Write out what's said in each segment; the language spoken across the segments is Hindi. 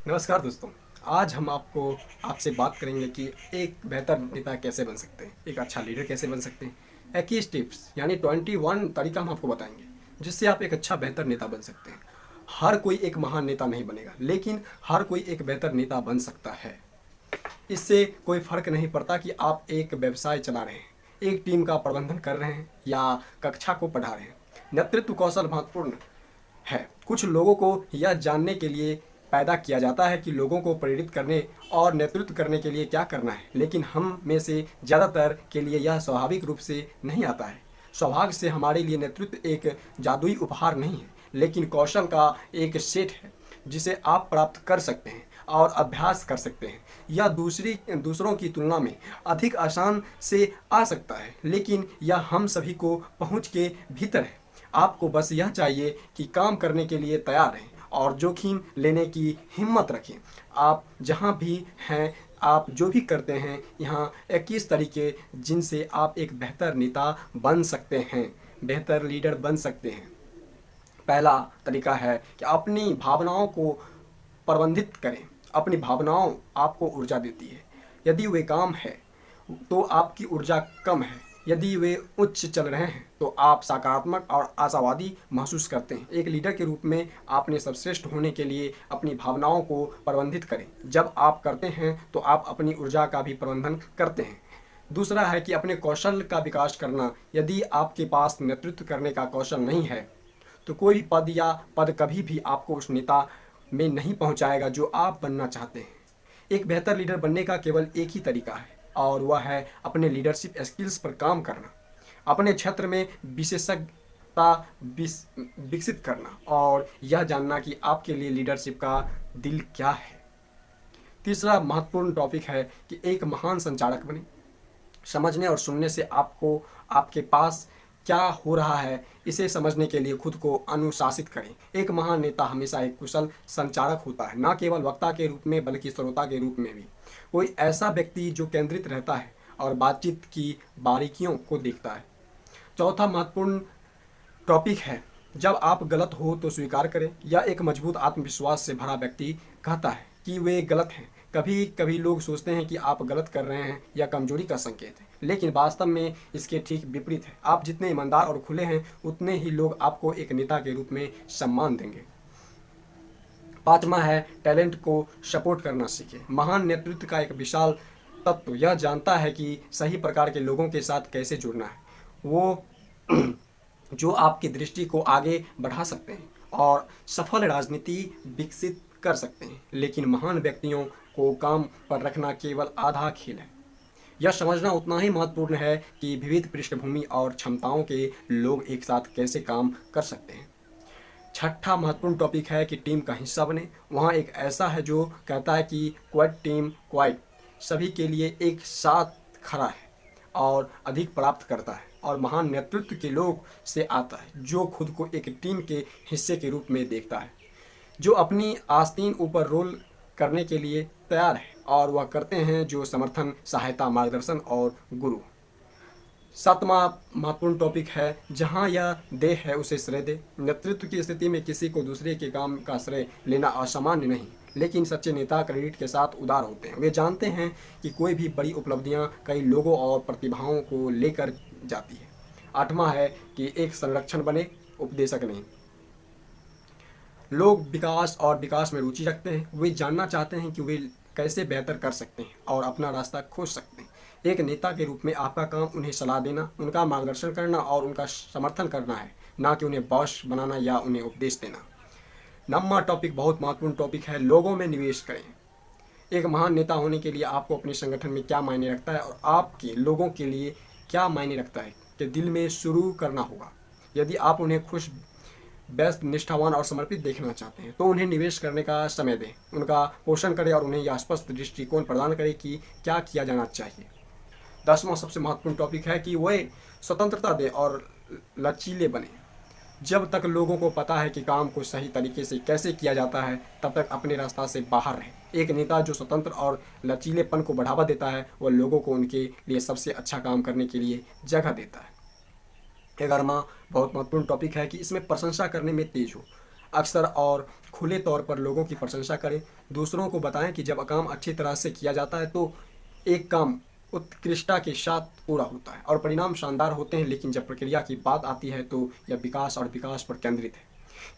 नमस्कार दोस्तों। आज हम आपसे बात करेंगे कि एक बेहतर नेता कैसे बन सकते हैं, एक अच्छा लीडर कैसे बन सकते हैं। 21 टिप्स यानी 21 तरीका हम आपको बताएंगे जिससे आप एक अच्छा बेहतर नेता बन सकते हैं। हर कोई एक महान नेता नहीं बनेगा, लेकिन हर कोई एक बेहतर नेता बन सकता है। इससे कोई फर्क नहीं पड़ता कि आप एक व्यवसाय चला रहे हैं, एक टीम का प्रबंधन कर रहे हैं या कक्षा को पढ़ा रहे हैं। नेतृत्व कौशल महत्वपूर्ण है। कुछ लोगों को यह जानने के लिए पैदा किया जाता है कि लोगों को प्रेरित करने और नेतृत्व करने के लिए क्या करना है, लेकिन हम में से ज़्यादातर के लिए यह स्वाभाविक रूप से नहीं आता है। सौभाग्य से हमारे लिए नेतृत्व एक जादुई उपहार नहीं है, लेकिन कौशल का एक सेट है जिसे आप प्राप्त कर सकते हैं और अभ्यास कर सकते हैं। यह दूसरों की तुलना में अधिक आसान से आ सकता है, लेकिन यह हम सभी को पहुंच के भीतर है। आपको बस यह चाहिए कि काम करने के लिए तैयार रहें और जोखिम लेने की हिम्मत रखें। आप जहां भी हैं, आप जो भी करते हैं, यहाँ 21 तरीके जिनसे आप एक बेहतर नेता बन सकते हैं, बेहतर लीडर बन सकते हैं। पहला तरीका है कि अपनी भावनाओं को प्रबंधित करें। अपनी भावनाओं आपको ऊर्जा देती है। यदि वे काम है तो आपकी ऊर्जा कम है। यदि वे उच्च चल रहे हैं तो आप सकारात्मक और आशावादी महसूस करते हैं। एक लीडर के रूप में आपने सर्वश्रेष्ठ होने के लिए अपनी भावनाओं को प्रबंधित करें। जब आप करते हैं तो आप अपनी ऊर्जा का भी प्रबंधन करते हैं। दूसरा है कि अपने कौशल का विकास करना। यदि आपके पास नेतृत्व करने का कौशल नहीं है तो कोई भी पद कभी भी आपको उस नेता में नहीं पहुंचाएगा जो आप बनना चाहते हैं। एक बेहतर लीडर बनने का केवल एक ही तरीका है और वह है अपने लीडरशिप स्किल्स पर काम करना, अपने क्षेत्र में विशेषज्ञता विकसित करना और यह जानना कि आपके लिए लीडरशिप का दिल क्या है। तीसरा महत्वपूर्ण टॉपिक है कि एक महान संचालक बने। समझने और सुनने से आपको आपके पास क्या हो रहा है इसे समझने के लिए खुद को अनुशासित करें। एक महान नेता हमेशा एक कुशल संचारक होता है, न केवल वक्ता के रूप में बल्कि श्रोता के रूप में भी। कोई ऐसा व्यक्ति जो केंद्रित रहता है और बातचीत की बारीकियों को देखता है। चौथा महत्वपूर्ण टॉपिक है जब आप गलत हो तो स्वीकार करें। यह एक मजबूत आत्मविश्वास से भरा व्यक्ति कहता है कि वे गलत हैं। कभी कभी लोग सोचते हैं कि आप गलत कर रहे हैं या कमजोरी का संकेत है, लेकिन वास्तव में इसके ठीक विपरीत है। आप जितने ईमानदार और खुले हैं उतने ही लोग आपको एक नेता के रूप में सम्मान देंगे। पांचवा है टैलेंट को सपोर्ट करना सीखें। महान नेतृत्व का एक विशाल तत्व यह जानता है कि सही प्रकार के लोगों के साथ कैसे जुड़ना है। वो जो आपकी दृष्टि को आगे बढ़ा सकते हैं और सफल राजनीति विकसित कर सकते हैं, लेकिन महान व्यक्तियों को काम पर रखना केवल आधा खेल है। यह समझना उतना ही महत्वपूर्ण है कि विविध पृष्ठभूमि और क्षमताओं के लोग एक साथ कैसे काम कर सकते हैं। छठा महत्वपूर्ण टॉपिक है कि टीम का हिस्सा बने। वहाँ एक ऐसा है जो कहता है कि क्वाइट टीम क्वाइट सभी के लिए एक साथ खड़ा है और अधिक प्राप्त करता है। और महान नेतृत्व के लोग से आता है जो खुद को एक टीम के हिस्से के रूप में देखता है, जो अपनी आस्तीन ऊपर रोल करने के लिए तैयार है और वह करते हैं जो समर्थन, सहायता, मार्गदर्शन और गुरु। सातवां महत्वपूर्ण टॉपिक है जहां यह देह है उसे श्रेय दे। नेतृत्व की स्थिति में किसी को दूसरे के काम का श्रेय लेना असामान्य नहीं, लेकिन सच्चे नेता क्रेडिट के साथ उदार होते हैं। वे जानते हैं कि कोई भी बड़ी उपलब्धियां कई लोगों और प्रतिभाओं को लेकर जाती है। आठवां है कि एक संरक्षण बने, उपदेशक नहीं। लोग विकास में रुचि रखते हैं। वे जानना चाहते हैं कि वे कैसे बेहतर कर सकते हैं और अपना रास्ता खोज सकते हैं। एक नेता के रूप में आपका काम उन्हें सलाह देना, उनका मार्गदर्शन करना और उनका समर्थन करना है, ना कि उन्हें बॉस बनाना या उन्हें उपदेश देना। नौवां टॉपिक बहुत महत्वपूर्ण टॉपिक है, लोगों में निवेश करें। एक महान नेता होने के लिए आपको अपने संगठन में क्या मायने रखता है और आपके लोगों के लिए क्या मायने रखता है कि दिल में शुरू करना होगा। यदि आप उन्हें खुश, व्यस्त, निष्ठावान और समर्पित देखना चाहते हैं तो उन्हें निवेश करने का समय दें, उनका पोषण करें और उन्हें यह स्पष्ट दृष्टिकोण प्रदान करें कि क्या किया जाना चाहिए। 10वां सबसे महत्वपूर्ण टॉपिक है कि वे स्वतंत्रता दें और लचीले बने। जब तक लोगों को पता है कि काम को सही तरीके से कैसे किया जाता है तब तक अपने रास्ता से बाहर रहे। एक नेता जो स्वतंत्र और लचीलेपन को बढ़ावा देता है वह लोगों को उनके लिए सबसे अच्छा काम करने के लिए जगह देता है। 11वां बहुत महत्वपूर्ण टॉपिक है कि इसमें प्रशंसा करने में तेज हो। अक्सर और खुले तौर पर लोगों की प्रशंसा करें। दूसरों को बताएं कि जब काम अच्छी तरह से किया जाता है तो एक काम उत्कृष्टता के साथ पूरा होता है और परिणाम शानदार होते हैं, लेकिन जब प्रक्रिया की बात आती है तो यह विकास पर केंद्रित है।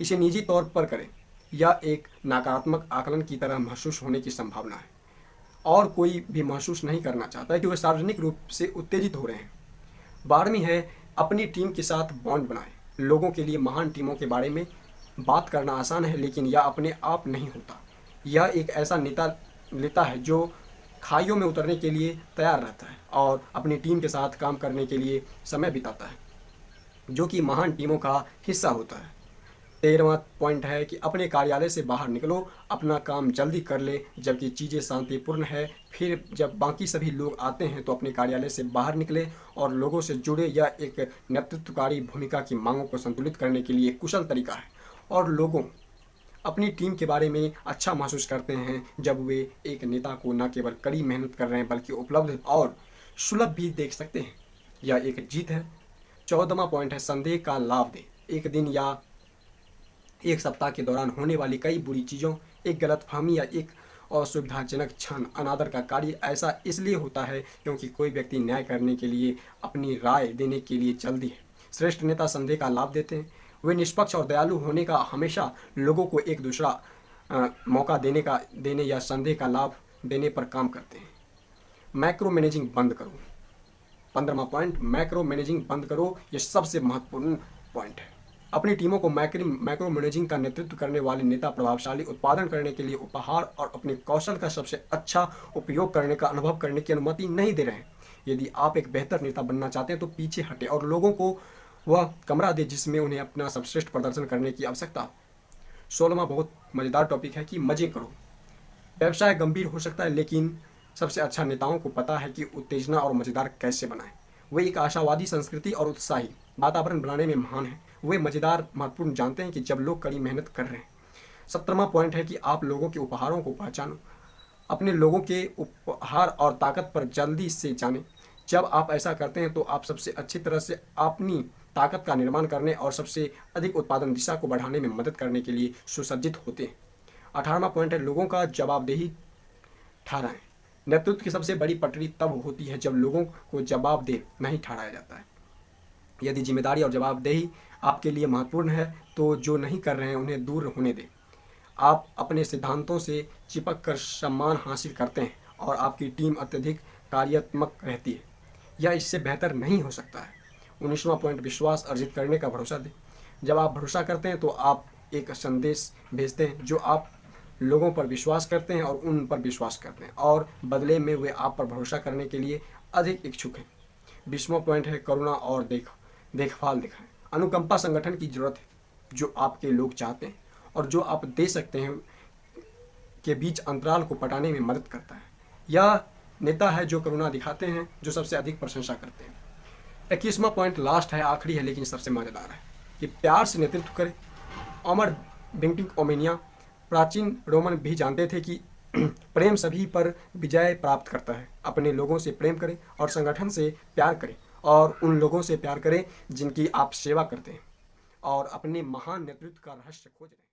इसे निजी तौर पर करें। यह एक नकारात्मक आकलन की तरह महसूस होने की संभावना है और कोई भी महसूस नहीं करना चाहता है कि वे सार्वजनिक रूप से उत्तेजित हो रहे हैं। 12वीं है, अपनी टीम के साथ बॉन्ड बनाएं। लोगों के लिए महान टीमों के बारे में बात करना आसान है, लेकिन यह अपने आप नहीं होता। यह एक ऐसा नेता लेता है जो खाइयों में उतरने के लिए तैयार रहता है और अपनी टीम के साथ काम करने के लिए समय बिताता है, जो कि महान टीमों का हिस्सा होता है। 13वां पॉइंट है कि अपने कार्यालय से बाहर निकलो, अपना काम जल्दी कर ले जबकि चीज़ें शांतिपूर्ण है। फिर जब बाकी सभी लोग आते हैं तो अपने कार्यालय से बाहर निकले और लोगों से जुड़े। यह एक नेतृत्वकारी भूमिका की मांगों को संतुलित करने के लिए एक कुशल तरीका है और लोगों अपनी टीम के बारे में अच्छा महसूस करते हैं जब वे एक नेता को न केवल कड़ी मेहनत कर रहे हैं बल्कि उपलब्ध और सुलभ भी देख सकते हैं। यह एक जीत है। 14वां पॉइंट है, संदेह का लाभ दें। एक दिन या एक सप्ताह के दौरान होने वाली कई बुरी चीज़ों, एक गलतफहमी या एक असुविधाजनक क्षण अनादर का कार्य ऐसा इसलिए होता है क्योंकि कोई व्यक्ति न्याय करने के लिए अपनी राय देने के लिए जल्दी है। श्रेष्ठ नेता संदेह का लाभ देते हैं। वे निष्पक्ष और दयालु होने का हमेशा लोगों को एक दूसरा मौका देने या संदेह का लाभ देने पर काम करते हैं। मैक्रो मैनेजिंग बंद करो। 15वां पॉइंट, मैक्रो मैनेजिंग बंद करो। यह सबसे महत्वपूर्ण पॉइंट है। अपनी टीमों को मैक्रो मैनेजिंग का नेतृत्व करने वाले नेता प्रभावशाली उत्पादन करने के लिए उपहार और अपने कौशल का सबसे अच्छा उपयोग करने का अनुभव करने की अनुमति नहीं दे रहे हैं। यदि आप एक बेहतर नेता बनना चाहते हैं तो पीछे हटे और लोगों को वह कमरा दे जिसमें उन्हें अपना सर्वश्रेष्ठ प्रदर्शन करने की आवश्यकता हो। 16वां बहुत मज़ेदार टॉपिक है कि मज़े करो। व्यवसाय गंभीर हो सकता है, लेकिन सबसे अच्छा नेताओं को पता है कि उत्तेजना और मज़ेदार कैसे बनाएं। वे एक आशावादी संस्कृति और उत्साही वातावरण बनाने में महान हैं। वे मज़ेदार महत्वपूर्ण जानते हैं कि जब लोग कड़ी मेहनत कर रहे हैं। 17वां पॉइंट है कि आप लोगों के उपहारों को पहचानो। अपने लोगों के उपहार और ताकत पर जल्दी से जानें। जब आप ऐसा करते हैं तो आप सबसे अच्छी तरह से अपनी ताकत का निर्माण करने और सबसे अधिक उत्पादन दिशा को बढ़ाने में मदद करने के लिए सुसज्जित होते हैं। 18वां पॉइंट है, लोगों का जवाबदेही ठहराएं। नेतृत्व की सबसे बड़ी पटड़ी तब होती है जब लोगों को जवाबदेह नहीं ठहराया जाता है। यदि जिम्मेदारी और जवाबदेही आपके लिए महत्वपूर्ण है तो जो नहीं कर रहे हैं उन्हें दूर होने दें। आप अपने सिद्धांतों से चिपक कर सम्मान हासिल करते हैं और आपकी टीम अत्यधिक कार्यात्मक रहती है। यह इससे बेहतर नहीं हो सकता है। 19वां पॉइंट, विश्वास अर्जित करने का भरोसा दें। जब आप भरोसा करते हैं तो आप एक संदेश भेजते हैं जो आप लोगों पर विश्वास करते हैं और उन पर विश्वास करते हैं और बदले में वे आप पर भरोसा करने के लिए अधिक इच्छुक हैं। 20वां पॉइंट है, करुणा और देखभाल दिखाएं। अनुकंपा संगठन की जरूरत है जो आपके लोग चाहते हैं और जो आप दे सकते हैं के बीच अंतराल को पटाने में मदद करता है। यह नेता है जो करुणा दिखाते हैं, जो सबसे अधिक प्रशंसा करते हैं। 21वां पॉइंट लास्ट है, आखिरी है लेकिन सबसे मज़ेदार है कि प्यार से नेतृत्व करें। अमर बेंटिक ओमेनिया प्राचीन रोमन भी जानते थे कि प्रेम सभी पर विजय प्राप्त करता है। अपने लोगों से प्रेम करें और संगठन से प्यार करें और उन लोगों से प्यार करें जिनकी आप सेवा करते हैं और अपने महान नेतृत्व का रहस्य खोज रहे हैं।